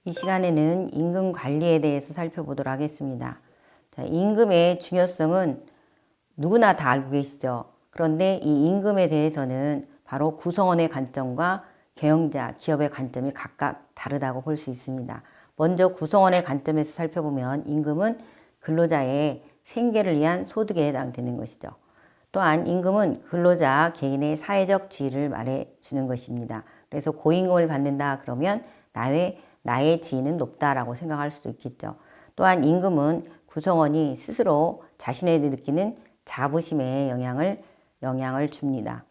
이 시간에는 임금 관리에 대해서 살펴보도록 하겠습니다. 자, 임금의 중요성은 누구나 다 알고 계시죠. 그런데 이 임금에 대해서는 바로 구성원의 관점과 경영자, 기업의 관점이 각각 다르다고 볼 수 있습니다. 먼저 구성원의 관점에서 살펴보면 임금은 근로자의 생계를 위한 소득에 해당되는 것이죠. 또한 임금은 근로자 개인의 사회적 지위를 말해주는 것입니다. 그래서 고임금을 받는다 그러면 나의 지위는 높다라고 생각할 수도 있겠죠. 또한 임금은 구성원이 스스로 자신에게 느끼는 자부심에 영향을 줍니다.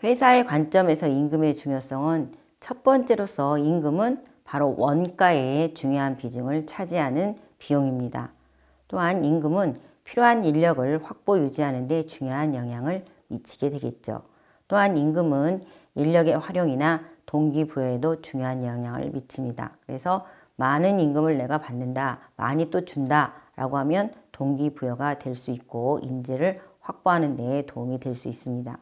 회사의 관점에서 임금의 중요성은 첫 번째로서 임금은 바로 원가의 중요한 비중을 차지하는 비용입니다. 또한 임금은 필요한 인력을 확보 유지하는 데 중요한 영향을 미치게 되겠죠. 또한 임금은 인력의 활용이나 동기부여에도 중요한 영향을 미칩니다. 그래서 많은 임금을 내가 받는다, 많이 또 준다 라고 하면 동기부여가 될 수 있고 인재를 확보하는 데 도움이 될 수 있습니다.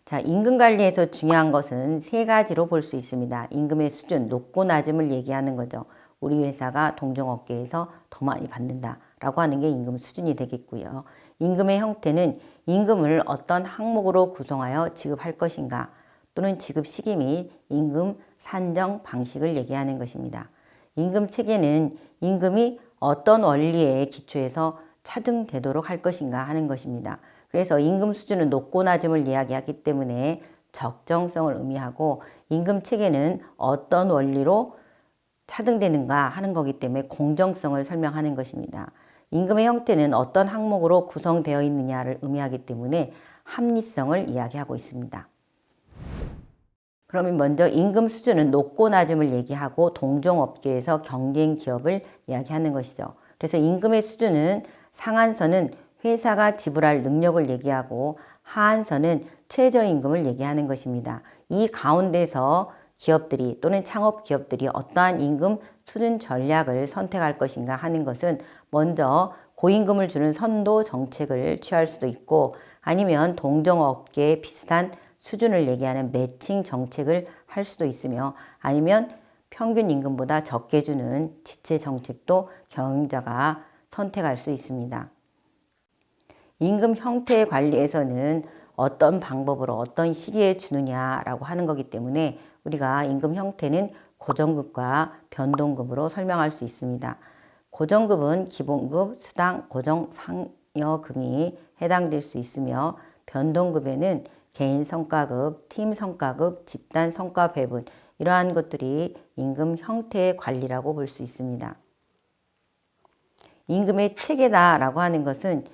자, 임금 관리에서 중요한 것은 세 가지로 볼 수 있습니다. 임금의 수준, 높고 낮음을 얘기하는 거죠. 우리 회사가 동종업계에서 더 많이 받는다라고 하는 게 임금 수준이 되겠고요. 임금의 형태는 임금을 어떤 항목으로 구성하여 지급할 것인가 또는 지급 시기 및 임금 산정 방식을 얘기하는 것입니다. 임금 체계는 임금이 어떤 원리에 기초해서 차등되도록 할 것인가 하는 것입니다. 그래서 임금 수준은 높고 낮음을 이야기하기 때문에 적정성을 의미하고 임금 체계는 어떤 원리로 차등되는가 하는 거기 때문에 공정성을 설명하는 것입니다. 임금의 형태는 어떤 항목으로 구성되어 있느냐를 의미하기 때문에 합리성을 이야기하고 있습니다. 그러면 먼저 임금 수준은 높고 낮음을 얘기하고 동종업계에서 경쟁 기업을 이야기하는 것이죠. 그래서 임금의 수준은 상한선은 회사가 지불할 능력을 얘기하고 하한선은 최저임금을 얘기하는 것입니다. 이 가운데서 기업들이 또는 창업기업들이 어떠한 임금 수준 전략을 선택할 것인가 하는 것은 먼저 고임금을 주는 선도 정책을 취할 수도 있고 아니면 동종업계에 비슷한 수준을 얘기하는 매칭 정책을 할 수도 있으며 아니면 평균 임금보다 적게 주는 지체 정책도 경영자가 선택할 수 있습니다. 임금 형태 관리에서는 어떤 방법으로 어떤 시기에 주느냐라고 하는 거기 때문에 우리가 임금 형태는 고정급과 변동급으로 설명할 수 있습니다. 고정급은 기본급, 수당, 고정, 상여금이 해당될 수 있으며 변동급에는 개인 성과급, 팀 성과급, 집단 성과 배분 이러한 것들이 임금 형태의 관리라고 볼 수 있습니다. 임금의 체계다라고 하는 것은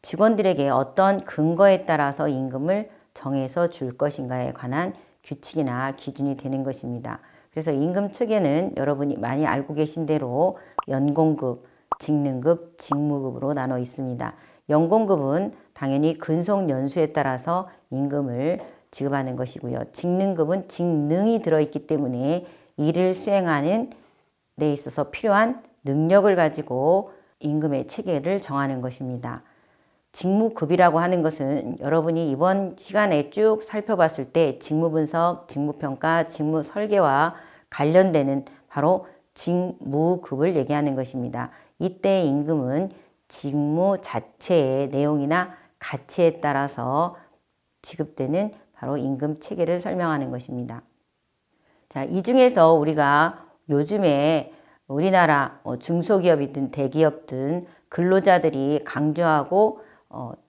직원들에게 어떤 근거에 따라서 임금을 정해서 줄 것인가에 관한 규칙이나 기준이 되는 것입니다. 그래서 임금 체계는 여러분이 많이 알고 계신 대로 연공급, 직능급, 직무급으로 나눠 있습니다. 연공급은 당연히 근속 연수에 따라서 임금을 지급하는 것이고요. 직능급은 직능이 들어있기 때문에 일을 수행하는 데 있어서 필요한 능력을 가지고 임금의 체계를 정하는 것입니다. 직무급이라고 하는 것은 여러분이 이번 시간에 쭉 살펴봤을 때 직무분석, 직무평가, 직무설계와 관련되는 바로 직무급을 얘기하는 것입니다. 이때 임금은 직무 자체의 내용이나 가치에 따라서 지급되는 바로 임금 체계를 설명하는 것입니다. 자, 이 중에서 우리가 요즘에 우리나라 중소기업이든 대기업든 근로자들이 강조하고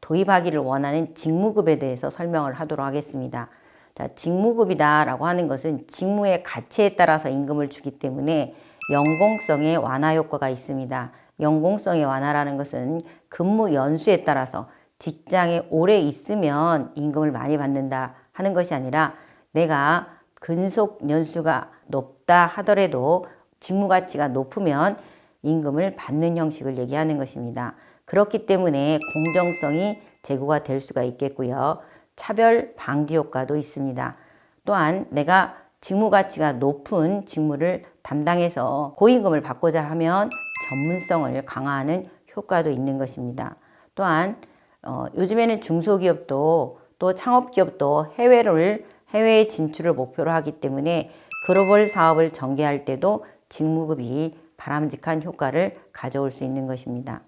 도입하기를 원하는 직무급에 대해서 설명을 하도록 하겠습니다. 자, 직무급이다라고 하는 것은 직무의 가치에 따라서 임금을 주기 때문에 연공성의 완화 효과가 있습니다. 연공성의 완화라는 것은 근무 연수에 따라서 직장에 오래 있으면 임금을 많이 받는다 하는 것이 아니라 내가 근속 연수가 높다 하더라도 직무 가치가 높으면 임금을 받는 형식을 얘기하는 것입니다. 그렇기 때문에 공정성이 제고가 될 수가 있겠고요. 차별 방지 효과도 있습니다. 또한 내가 직무 가치가 높은 직무를 담당해서 고임금을 받고자 하면 전문성을 강화하는 효과도 있는 것입니다. 또한 요즘에는 중소기업도 또 창업기업도 해외에 진출을 목표로 하기 때문에 글로벌 사업을 전개할 때도 직무급이 바람직한 효과를 가져올 수 있는 것입니다.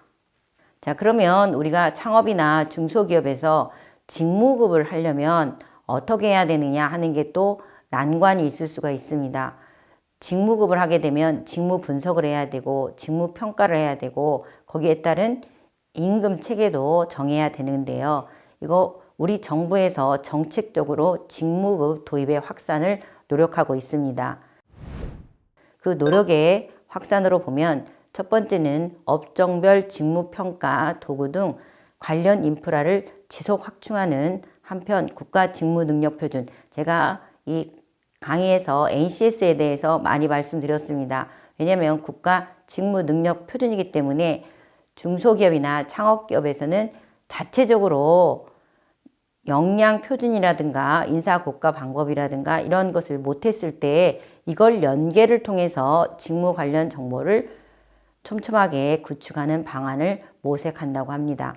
자, 그러면 우리가 창업이나 중소기업에서 직무급을 하려면 어떻게 해야 되느냐 하는 게 또 난관이 있을 수가 있습니다. 직무급을 하게 되면 직무 분석을 해야 되고 직무 평가를 해야 되고 거기에 따른 임금 체계도 정해야 되는데요. 이거 우리 정부에서 정책적으로 직무급 도입의 확산을 노력하고 있습니다. 그 노력의 확산으로 보면 첫 번째는 업종별 직무평가 도구 등 관련 인프라를 지속 확충하는 한편 국가직무능력표준, 제가 이 강의에서 NCS에 대해서 많이 말씀드렸습니다. 왜냐하면 국가직무능력표준이기 때문에 중소기업이나 창업기업에서는 자체적으로 역량 표준이라든가 인사 고과 방법이라든가 이런 것을 못했을 때 이걸 연계를 통해서 직무 관련 정보를 촘촘하게 구축하는 방안을 모색한다고 합니다.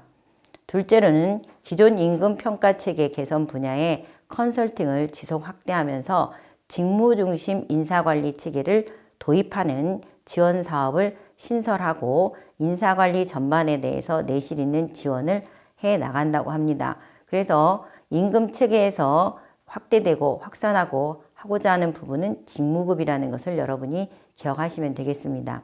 둘째로는 기존 임금 평가 체계 개선 분야의 컨설팅을 지속 확대하면서 직무 중심 인사관리 체계를 도입하는 지원 사업을 신설하고 인사관리 전반에 대해서 내실 있는 지원을 해 나간다고 합니다. 그래서 임금 체계에서 확대되고 확산하고 하고자 하는 부분은 직무급이라는 것을 여러분이 기억하시면 되겠습니다.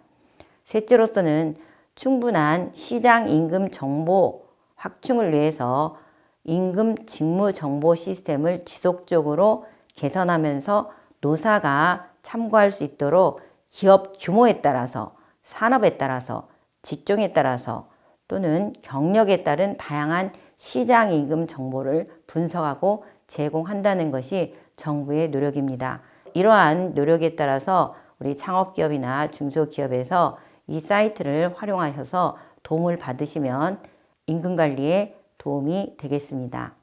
셋째로서는 충분한 시장 임금 정보 확충을 위해서 임금 직무 정보 시스템을 지속적으로 개선하면서 노사가 참고할 수 있도록 기업 규모에 따라서 산업에 따라서 직종에 따라서 또는 경력에 따른 다양한 시장 임금 정보를 분석하고 제공한다는 것이 정부의 노력입니다. 이러한 노력에 따라서 우리 창업기업이나 중소기업에서 이 사이트를 활용하셔서 도움을 받으시면 임금 관리에 도움이 되겠습니다.